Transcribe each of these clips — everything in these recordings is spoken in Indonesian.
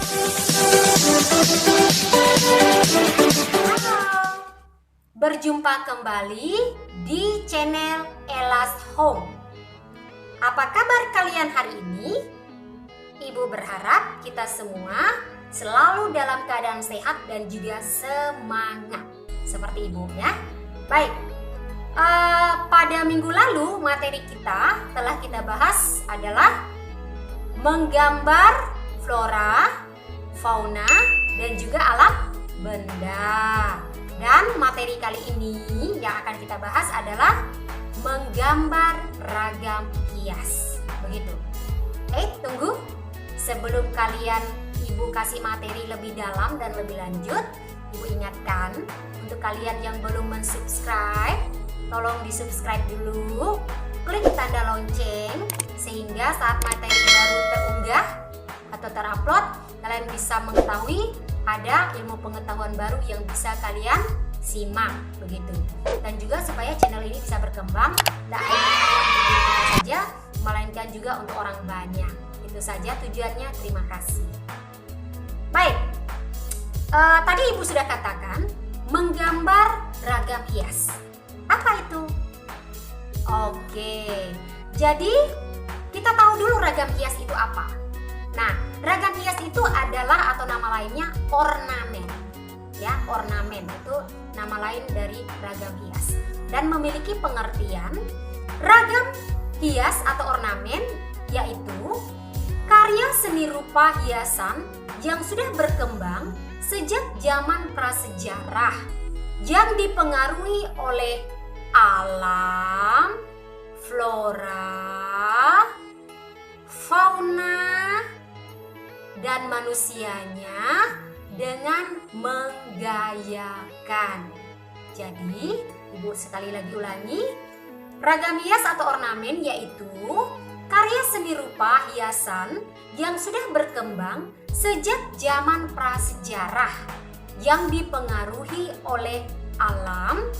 Halo, berjumpa kembali di channel Ella's Home. Apa kabar kalian hari ini? Ibu berharap kita semua selalu dalam keadaan sehat dan juga semangat seperti ibu ya. Baik, pada minggu lalu materi kita telah kita bahas adalah menggambar flora, fauna, dan juga alam benda. Dan materi kali ini yang akan kita bahas adalah menggambar ragam hias. Begitu. Tunggu. Sebelum kalian ibu kasih materi lebih dalam dan lebih lanjut, ibu ingatkan untuk kalian yang belum mensubscribe, tolong disubscribe dulu, klik tanda lonceng sehingga saat materi baru terunggah atau terupload, kalian bisa mengetahui ada ilmu pengetahuan baru yang bisa kalian simak begitu. Dan juga supaya channel ini bisa berkembang, tidak hanya untuk diri kita saja, melainkan juga untuk orang banyak. Itu saja tujuannya. Terima kasih. Baik, tadi ibu sudah katakan menggambar ragam hias. Apa itu? Oke, jadi kita tahu dulu ragam hias itu apa. Nah, ragam hias itu adalah atau nama lainnya ornamen. Ya, ornamen itu nama lain dari ragam hias dan memiliki pengertian ragam hias atau ornamen yaitu karya seni rupa hiasan yang sudah berkembang sejak zaman prasejarah yang dipengaruhi oleh alam, flora, fauna, dan manusianya dengan menggayakan. Jadi, ibu sekali lagi ulangi, ragam hias atau ornamen yaitu karya seni rupa hiasan yang sudah berkembang sejak zaman prasejarah yang dipengaruhi oleh alam,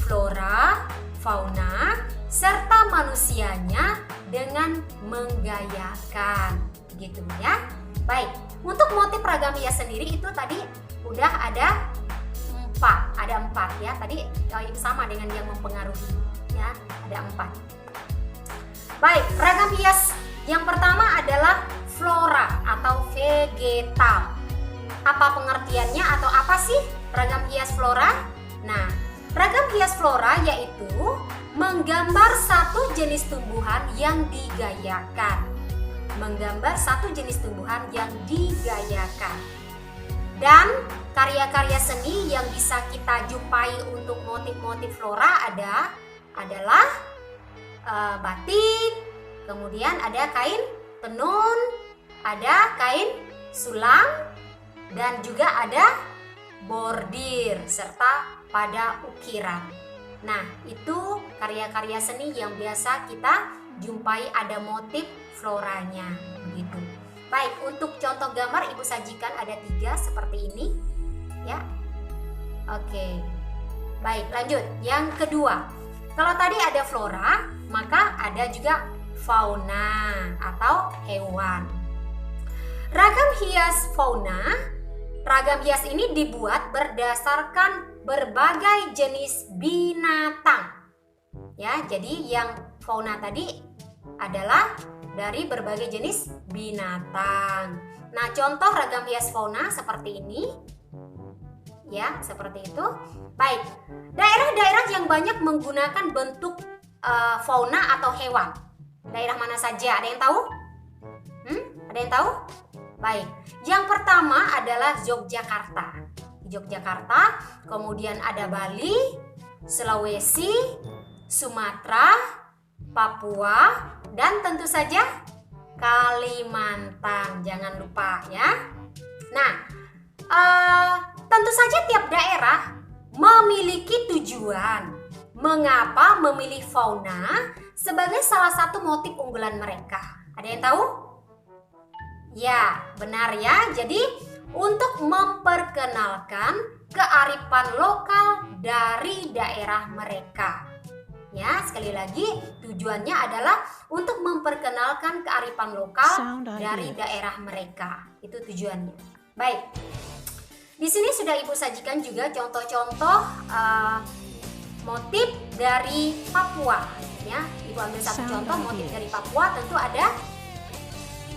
flora, fauna, serta manusianya dengan menggayakan. Gitu ya. Baik, untuk motif ragam hias sendiri itu tadi udah ada 4 ya. Tadi sama dengan yang mempengaruhi ya, ada 4. Baik, ragam hias yang pertama adalah flora atau vegetal. Apa pengertiannya atau apa sih ragam hias flora? Nah, ragam hias flora yaitu menggambar satu jenis tumbuhan yang digayakan. Menggambar satu jenis tumbuhan yang digayakan. Dan karya-karya seni yang bisa kita jumpai untuk motif-motif flora adalah batik, kemudian ada kain tenun, ada kain sulam, dan juga ada bordir serta pada ukiran. Nah, itu karya-karya seni yang biasa kita jumpai ada motif floranya begitu. Baik, untuk contoh gambar ibu sajikan ada 3 seperti ini ya. Oke. Baik, lanjut. Yang kedua, kalau tadi ada flora, maka ada juga fauna atau hewan. Ragam hias fauna, ragam hias ini dibuat berdasarkan berbagai jenis binatang. Ya, jadi yang fauna tadi adalah dari berbagai jenis binatang. Nah, contoh ragam hias fauna seperti ini. Ya, seperti itu. Baik, daerah-daerah yang banyak menggunakan bentuk fauna atau hewan. Daerah mana saja? Ada yang tahu? Ada yang tahu? Baik, yang pertama adalah Yogyakarta. Yogyakarta, kemudian ada Bali, Sulawesi, Sumatera, Papua, dan tentu saja Kalimantan. Jangan lupa ya. Nah, tentu saja tiap daerah memiliki tujuan mengapa memilih fauna sebagai salah satu motif unggulan mereka. Ada yang tahu? Ya, benar ya. Jadi untuk memperkenalkan kearifan lokal dari daerah mereka. Ya, sekali lagi tujuannya adalah untuk memperkenalkan kearifan lokal dari daerah mereka. Itu tujuannya. Baik. Di sini sudah Ibu sajikan juga contoh-contoh motif dari Papua, ya. Ibu ambil satu contoh motif dari Papua, tentu ada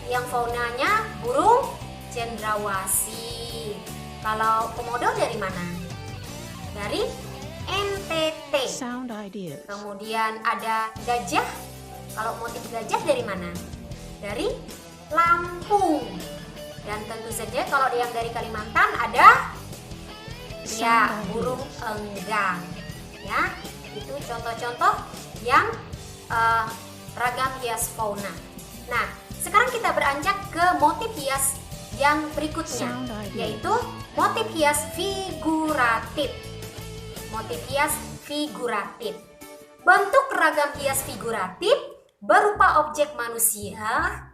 yang faunanya burung cendrawasih. Kalau komodo dari mana? Dari NTT. Kemudian ada gajah. Kalau motif gajah dari mana? Dari Lampung. Dan tentu saja kalau yang dari Kalimantan ada burung enggang. Ya, itu contoh-contoh yang ragam hias fauna. Nah, sekarang kita beranjak ke motif hias yang berikutnya, yaitu motif hias figuratif. Motif hias figuratif. Bentuk ragam hias figuratif berupa objek manusia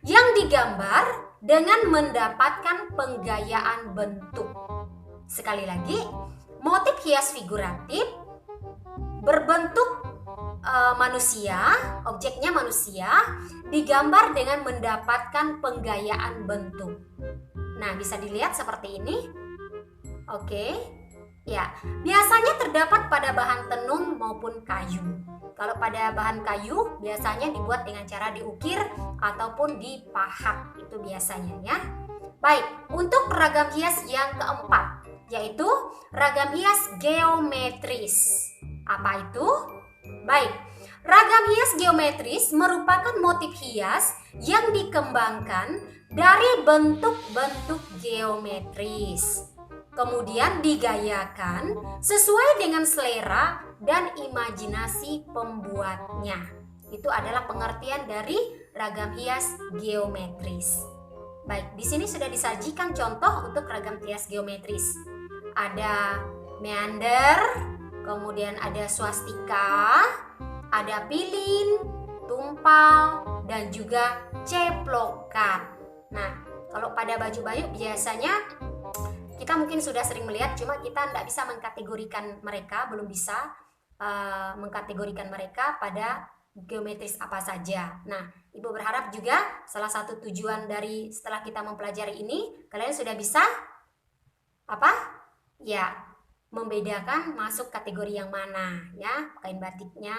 yang digambar dengan mendapatkan penggayaan bentuk. Sekali lagi, motif hias figuratif berbentuk manusia, objeknya manusia, digambar dengan mendapatkan penggayaan bentuk. Nah, bisa dilihat seperti ini. Oke. Ya, biasanya terdapat pada bahan tenun maupun kayu. Kalau pada bahan kayu, biasanya dibuat dengan cara diukir ataupun dipahat. Itu biasanya ya. Baik, untuk ragam hias yang keempat, yaitu ragam hias geometris. Apa itu? Baik, ragam hias geometris merupakan motif hias yang dikembangkan dari bentuk-bentuk geometris, kemudian digayakan sesuai dengan selera dan imajinasi pembuatnya. Itu adalah pengertian dari ragam hias geometris. Baik, di sini sudah disajikan contoh untuk ragam hias geometris. Ada meander, kemudian ada swastika, ada pilin, tumpal, dan juga ceplokan. Nah, kalau pada baju-baju biasanya kita mungkin sudah sering melihat, cuma kita tidak bisa mengkategorikan mereka, belum bisa mengkategorikan mereka pada geometris apa saja. Nah, Ibu berharap juga salah satu tujuan dari setelah kita mempelajari ini, kalian sudah bisa membedakan masuk kategori yang mana, ya, kain batiknya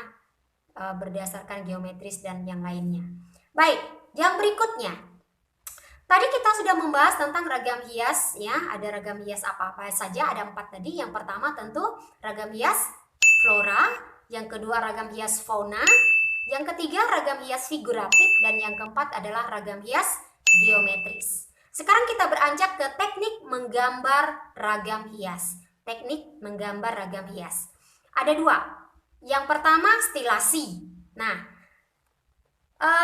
berdasarkan geometris dan yang lainnya. Baik, yang berikutnya. Tadi kita sudah membahas tentang ragam hias, ya. Ada ragam hias apa-apa saja, ada 4 tadi. Yang pertama tentu ragam hias flora, yang kedua ragam hias fauna, yang ketiga ragam hias figuratif, dan yang keempat adalah ragam hias geometris. Sekarang kita beranjak ke teknik menggambar ragam hias. Teknik menggambar ragam hias. Ada 2. Yang pertama stilasi. Nah,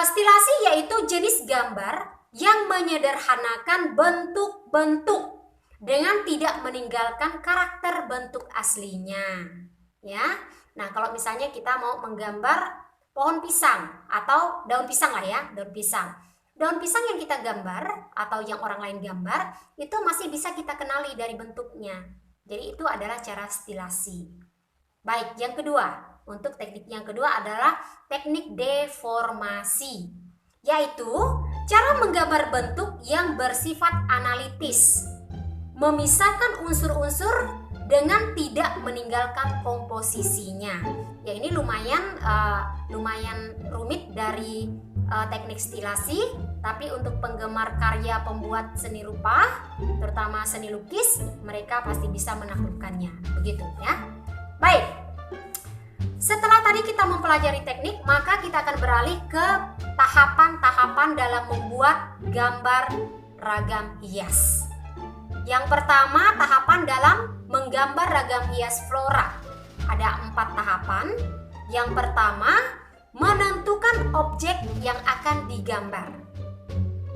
stilasi yaitu jenis gambar yang menyederhanakan bentuk-bentuk dengan tidak meninggalkan karakter bentuk aslinya, ya. Nah, kalau misalnya kita mau menggambar pohon pisang atau daun pisang lah ya, daun pisang. Daun pisang yang kita gambar atau yang orang lain gambar itu masih bisa kita kenali dari bentuknya. Jadi itu adalah cara stilasi. Baik, yang kedua, untuk teknik yang kedua adalah teknik deformasi, yaitu cara menggambar bentuk yang bersifat analitis, memisahkan unsur-unsur dengan tidak meninggalkan komposisinya. Ya, ini lumayan rumit dari teknik stilasi, tapi untuk penggemar karya pembuat seni rupa, terutama seni lukis, mereka pasti bisa menaklukkannya. Begitu ya. Baik. Setelah tadi kita mempelajari teknik, maka kita akan beralih ke tahapan-tahapan dalam membuat gambar ragam hias. Yang pertama, tahapan dalam menggambar ragam hias flora. Ada 4 tahapan. Yang pertama, menentukan objek yang akan digambar.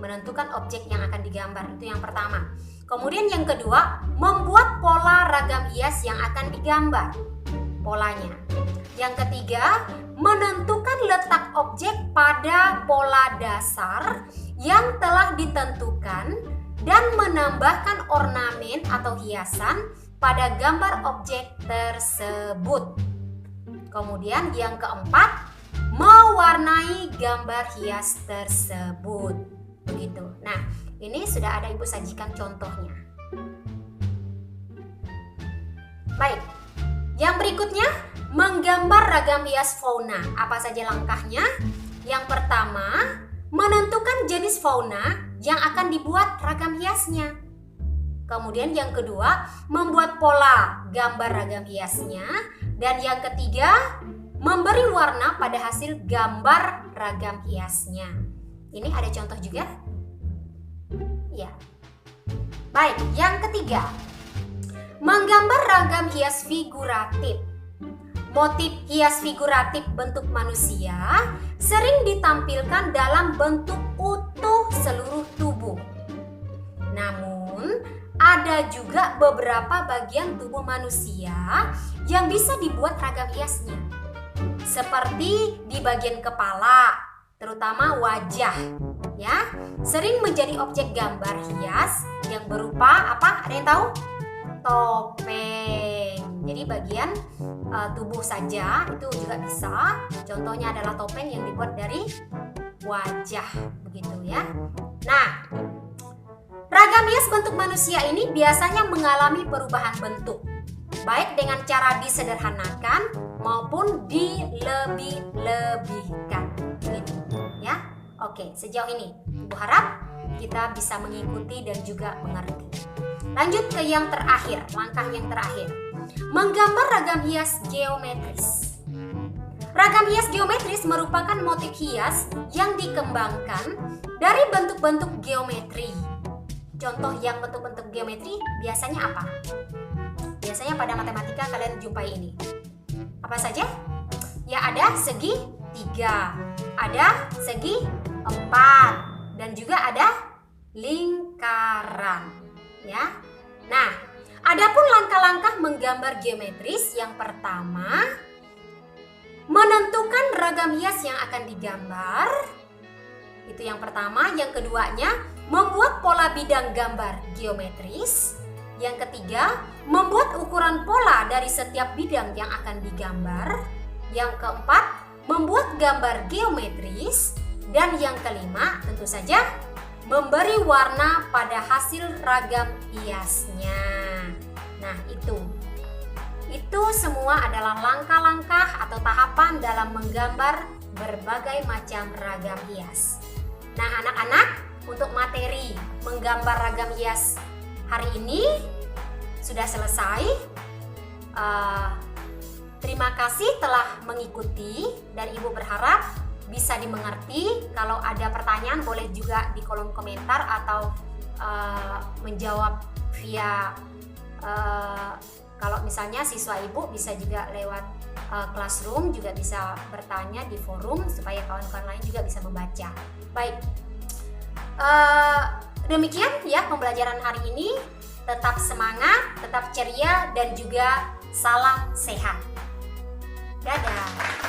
Menentukan objek yang akan digambar, itu yang pertama. Kemudian yang kedua, membuat pola ragam hias yang akan digambar. Polanya. Yang ketiga, menentukan letak objek pada pola dasar yang telah ditentukan dan menambahkan ornamen atau hiasan pada gambar objek tersebut. Kemudian yang keempat, mewarnai gambar hias tersebut. Begitu. Nah, Ini sudah ada Ibu sajikan contohnya. Baik, yang berikutnya menggambar ragam hias fauna. Apa saja langkahnya? Yang pertama, menentukan jenis fauna yang akan dibuat ragam hiasnya. Kemudian yang kedua, membuat pola gambar ragam hiasnya. Dan yang ketiga, memberi warna pada hasil gambar ragam hiasnya. Ini ada contoh juga? Ya. Baik, yang ketiga, menggambar ragam hias figuratif. Motif hias figuratif bentuk manusia sering ditampilkan dalam bentuk utuh seluruh tubuh. Namun, ada juga beberapa bagian tubuh manusia yang bisa dibuat ragam hiasnya. Seperti di bagian kepala, terutama wajah, ya, sering menjadi objek gambar hias yang berupa apa? Ada yang tahu? Topeng. Jadi bagian tubuh saja itu juga bisa. Contohnya adalah topeng yang dibuat dari wajah, begitu ya. Nah, ragam hias bentuk manusia ini biasanya mengalami perubahan bentuk, baik dengan cara disederhanakan maupun dilebih-lebihkan, gitu ya. Oke, sejauh ini Ibu harap kita bisa mengikuti dan juga mengerti. Lanjut ke yang terakhir, langkah yang terakhir. Menggambar ragam hias geometris. Ragam hias geometris merupakan motif hias yang dikembangkan dari bentuk-bentuk geometri. Contoh yang bentuk-bentuk geometri biasanya apa? Biasanya pada matematika kalian jumpai ini. Apa saja? Ya, ada segi 3, ada segi 4, dan juga ada lingkaran. Ya. Nah, adapun langkah-langkah menggambar geometris, yang pertama, menentukan ragam hias yang akan digambar. Itu yang pertama. Yang keduanya, membuat pola bidang gambar geometris. Yang ketiga, membuat ukuran pola dari setiap bidang yang akan digambar. Yang keempat, membuat gambar geometris. Dan yang kelima, tentu saja, memberi warna pada hasil ragam hiasnya. Nah, itu semua adalah langkah-langkah atau tahapan dalam menggambar berbagai macam ragam hias. Nah, anak-anak, untuk materi menggambar ragam hias hari ini sudah selesai. Terima kasih telah mengikuti, dan Ibu berharap bisa dimengerti. Kalau ada pertanyaan boleh juga di kolom komentar atau menjawab via kalau misalnya siswa Ibu bisa juga lewat classroom, juga bisa bertanya di forum supaya kawan-kawan lain juga bisa membaca. Baik, demikian ya pembelajaran hari ini. Tetap semangat, tetap ceria, dan juga salam sehat. Dadah.